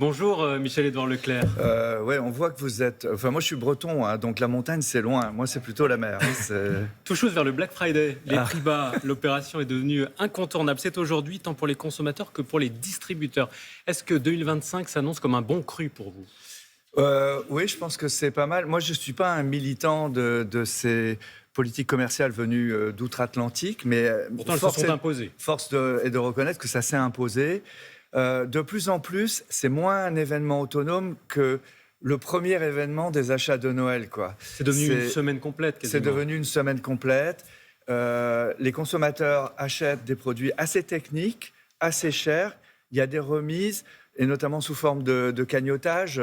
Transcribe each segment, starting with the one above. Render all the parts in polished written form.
Bonjour Michel-Édouard Leclerc. Ouais, on voit que vous êtes. Enfin, moi, je suis breton, hein, donc la montagne, c'est loin. Moi, c'est plutôt la mer. Tout chose vers le Black Friday. Les Ah. prix bas, l'opération est devenue incontournable. C'est aujourd'hui tant pour les consommateurs que pour les distributeurs. Est-ce que 2025 s'annonce comme un bon cru pour vous? Oui, je pense que c'est pas mal. Moi, je suis pas un militant de ces politiques commerciales venues d'outre-Atlantique, mais Pourtant, elles se sont imposées. force est de reconnaître que ça s'est imposé. De plus en plus, c'est moins un événement autonome que le premier événement des achats de Noël, quoi. C'est devenu une semaine complète, quasiment. C'est devenu une semaine complète. Les consommateurs achètent des produits assez techniques, assez chers. Il y a des remises, et notamment sous forme de cagnotage,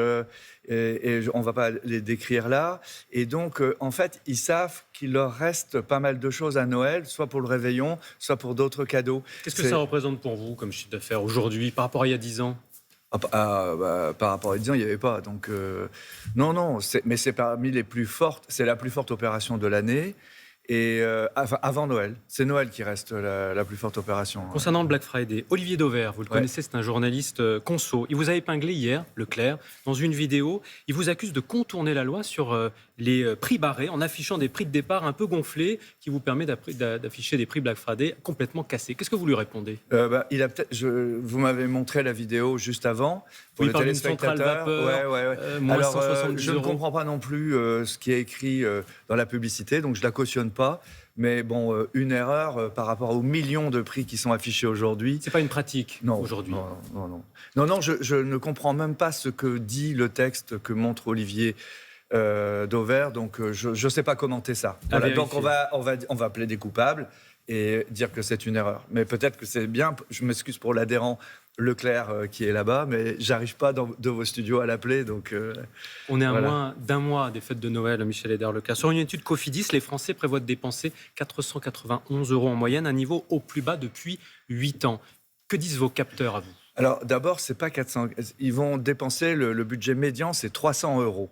et on ne va pas les décrire là. Et donc, en fait, ils savent qu'il leur reste pas mal de choses à Noël, soit pour le réveillon, soit pour d'autres cadeaux. Qu'est-ce que ça représente pour vous comme chiffre d'affaires aujourd'hui par rapport à il y a 10 ans? Par rapport à 10 ans, il n'y avait pas. Donc, non, mais c'est parmi les plus fortes. C'est la plus forte opération de l'année. Et avant Noël, c'est Noël qui reste la plus forte opération. Concernant le Black Friday, Olivier Dauvert, vous le connaissez, c'est un journaliste conso. Il vous a épinglé hier, Leclerc, dans une vidéo. Il vous accuse de contourner la loi sur les prix barrés en affichant des prix de départ un peu gonflés qui vous permet d'afficher des prix Black Friday complètement cassés. Qu'est-ce que vous lui répondez? Vous m'avez montré la vidéo juste avant pour oui, les téléspectateurs. Moins Alors, 170 je ne euros. comprends pas non plus ce qui est écrit dans la publicité, donc je la cautionne pas. Mais bon, une erreur par rapport aux millions de prix qui sont affichés aujourd'hui. C'est pas une pratique aujourd'hui. Non, je ne comprends même pas ce que dit le texte que montre Olivier Dauvert, donc je ne sais pas commenter ça. Voilà, donc on va plaider coupable et dire que c'est une erreur. Mais peut-être que c'est bien, je m'excuse pour l'adhérent Leclerc qui est là-bas, mais j'arrive pas de vos studios à l'appeler. Donc, on est à moins d'un mois des fêtes de Noël, Michel-Édouard Leclerc. Sur une étude Cofidis, les Français prévoient de dépenser 491 euros en moyenne, un niveau au plus bas depuis 8 ans. Que disent vos capteurs à vous? Alors d'abord, c'est pas 400. Ils vont dépenser, le budget médian, c'est 300 euros.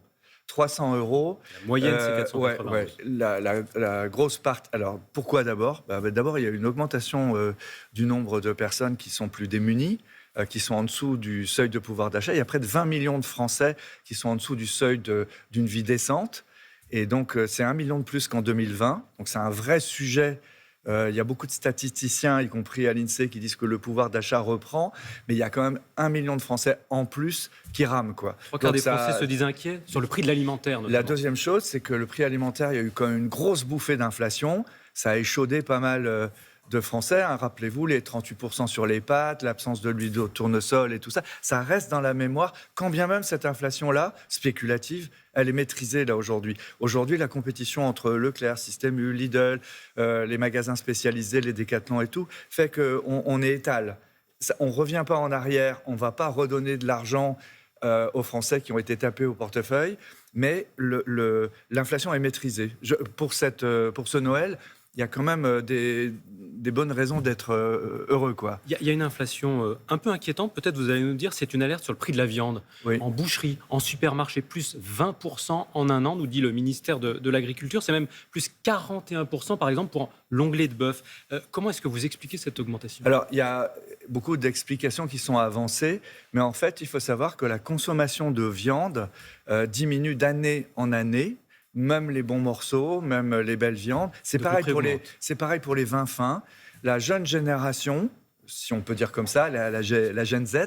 300 euros. La moyenne, c'est 491. Ouais. La grosse partie. Alors, pourquoi d'abord? D'abord, il y a une augmentation du nombre de personnes qui sont plus démunies, qui sont en dessous du seuil de pouvoir d'achat. Il y a près de 20 millions de Français qui sont en dessous du seuil d'une vie décente. Et donc, c'est 1 million de plus qu'en 2020. Donc, c'est un vrai sujet. Il y a beaucoup de statisticiens, y compris à l'INSEE, qui disent que le pouvoir d'achat reprend, mais il y a quand même 1 million de Français en plus qui rament, quoi. Trois quarts des Français se disent inquiets sur le prix de l'alimentaire, notamment. La deuxième chose, c'est que le prix alimentaire, il y a eu quand même une grosse bouffée d'inflation. Ça a échaudé pas mal de Français, hein. Rappelez-vous, les 38% sur les pâtes, l'absence de l'huile de tournesol et tout ça, ça reste dans la mémoire, quand bien même cette inflation-là, spéculative, elle est maîtrisée là aujourd'hui. Aujourd'hui, la compétition entre Leclerc, Système U, Lidl, les magasins spécialisés, les Décathlon et tout, fait qu'on est étal. On ne revient pas en arrière, on ne va pas redonner de l'argent aux Français qui ont été tapés au portefeuille, mais l'inflation est maîtrisée. Pour ce Noël, il y a quand même des bonnes raisons d'être heureux, quoi. Il y a une inflation un peu inquiétante. Peut-être vous allez nous dire, c'est une alerte sur le prix de la viande. Oui. En boucherie, en supermarché, plus 20% en un an, nous dit le ministère de l'Agriculture. C'est même plus 41%, par exemple, pour l'onglet de bœuf. Comment est-ce que vous expliquez cette augmentation? Alors, il y a beaucoup d'explications qui sont avancées, mais en fait, il faut savoir que la consommation de viande diminue d'année en année. Même les bons morceaux, même les belles viandes. C'est pareil pour les vins fins. La jeune génération, si on peut dire comme ça, la Gen Z,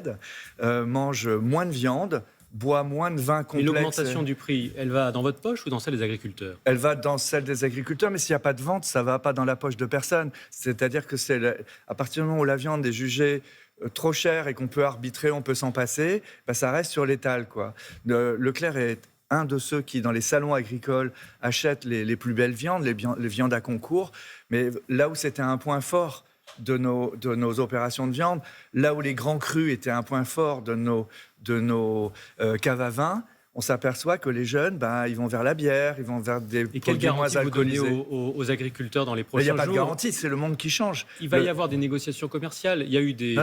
mange moins de viande, boit moins de vin complexe. Et l'augmentation du prix, elle va dans votre poche ou dans celle des agriculteurs? Elle va dans celle des agriculteurs, mais s'il n'y a pas de vente, ça ne va pas dans la poche de personne. C'est-à-dire que à partir du moment où la viande est jugée trop chère et qu'on peut arbitrer, on peut s'en passer, ça reste sur l'étal, quoi. Leclerc est un de ceux qui, dans les salons agricoles, achètent les plus belles viandes, les viandes à concours. Mais là où c'était un point fort de nos opérations de viande, là où les grands crus étaient un point fort de nos caves à vin, on s'aperçoit que les jeunes, ils vont vers la bière, ils vont vers des produits moins alcoolisés. Et quelle garantie vous donnez aux agriculteurs dans les prochains jours? Il n'y a pas de garantie, c'est le monde qui change. Il va y avoir des négociations commerciales. Il y a eu les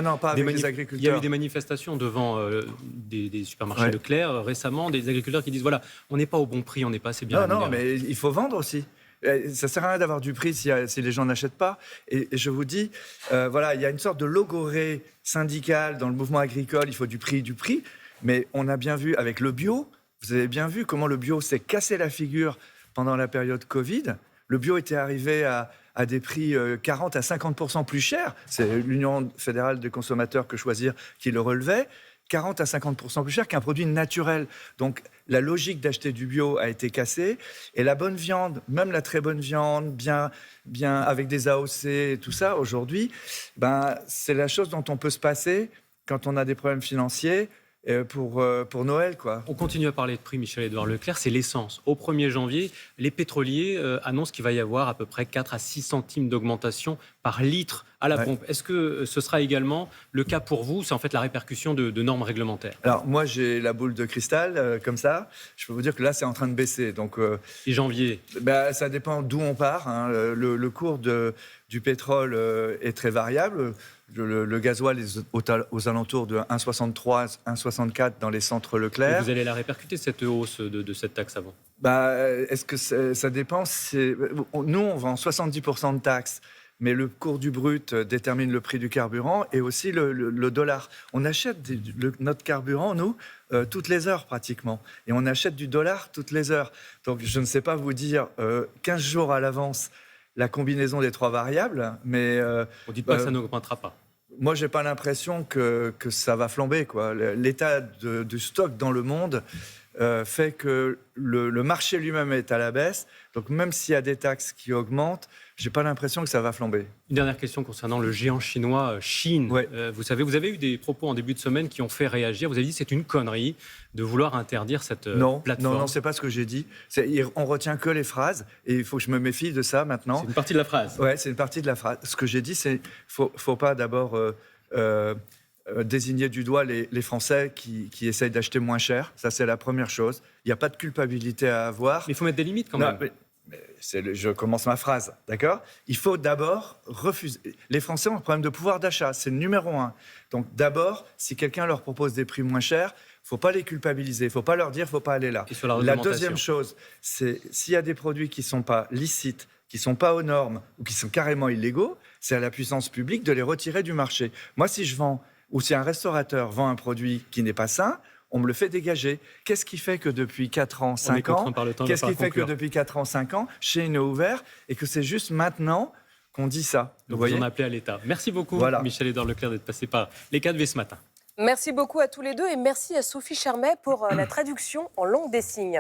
agriculteurs. Il y a eu des manifestations devant des supermarchés Leclerc récemment, des agriculteurs qui disent voilà, on n'est pas au bon prix, on n'est pas assez bien rémunérés. Non, mais il faut vendre aussi. Ça ne sert à rien d'avoir du prix si les gens n'achètent pas. Et je vous dis, il y a une sorte de logorrhée syndicale dans le mouvement agricole, il faut du prix. Mais on a bien vu avec le bio, vous avez bien vu comment le bio s'est cassé la figure pendant la période Covid. Le bio était arrivé à des prix 40 à 50% plus chers. C'est l'Union fédérale des consommateurs que Choisir qui le relevait. 40 à 50% plus cher qu'un produit naturel. Donc la logique d'acheter du bio a été cassée. Et la bonne viande, même la très bonne viande, bien avec des AOC et tout ça, aujourd'hui, c'est la chose dont on peut se passer quand on a des problèmes financiers pour Noël, quoi. On continue à parler de prix, Michel-Édouard Leclerc, c'est l'essence. Au 1er janvier, les pétroliers annoncent qu'il va y avoir à peu près 4 à 6 centimes d'augmentation par litre à la pompe. Est-ce que ce sera également le cas pour vous? C'est en fait la répercussion de normes réglementaires. Alors moi, j'ai la boule de cristal, comme ça. Je peux vous dire que là, c'est en train de baisser. Donc, Et janvier? Ça dépend d'où on part, hein. Le cours du pétrole est très variable. Le gasoil est aux alentours de 1,63, 1,64 dans les centres Leclerc. Et vous allez la répercuter, cette hausse de cette taxe avant? Est-ce que ça dépend? Nous, on vend 70% de taxes, mais le cours du brut détermine le prix du carburant et aussi le dollar. On achète notre carburant, nous, toutes les heures pratiquement. Et on achète du dollar toutes les heures. Donc, je ne sais pas vous dire 15 jours à l'avance la combinaison des 3 variables, mais... On ne dit pas que ça n'augmentera pas. Moi, je n'ai pas l'impression que ça va flamber, quoi. L'état du stock dans le monde fait que le marché lui-même est à la baisse. Donc, même s'il y a des taxes qui augmentent, je n'ai pas l'impression que ça va flamber. Une dernière question concernant le géant chinois Chine. Ouais. Vous savez, vous avez eu des propos en début de semaine qui ont fait réagir. Vous avez dit que c'est une connerie de vouloir interdire cette plateforme. Non, c'est pas ce que j'ai dit. On retient que les phrases et il faut que je me méfie de ça maintenant. C'est une partie de la phrase. Ouais, c'est une partie de la phrase. Ce que j'ai dit, c'est faut pas d'abord désigner du doigt les Français qui essayent d'acheter moins cher. Ça, c'est la première chose. Il n'y a pas de culpabilité à avoir. Mais il faut mettre des limites quand même. Je commence ma phrase, d'accord? Il faut d'abord refuser. Les Français ont un problème de pouvoir d'achat, c'est le numéro 1. Donc d'abord, si quelqu'un leur propose des prix moins chers, il ne faut pas les culpabiliser, il ne faut pas leur dire, il ne faut pas aller là. Et sur la La deuxième chose, c'est s'il y a des produits qui ne sont pas licites, qui ne sont pas aux normes ou qui sont carrément illégaux, c'est à la puissance publique de les retirer du marché. Moi, si je vends, ou si un restaurateur vend un produit qui n'est pas sain, on me le fait dégager. Qu'est-ce qui fait que depuis 4 ans, 5 ans, chez est ouvert et que c'est juste maintenant qu'on dit ça? Donc vous en appelez à l'État. Merci beaucoup, Michel-Édouard Leclerc, d'être passé par les 4V ce matin. Merci beaucoup à tous les deux et merci à Sophie Charmet pour la traduction en langue des signes.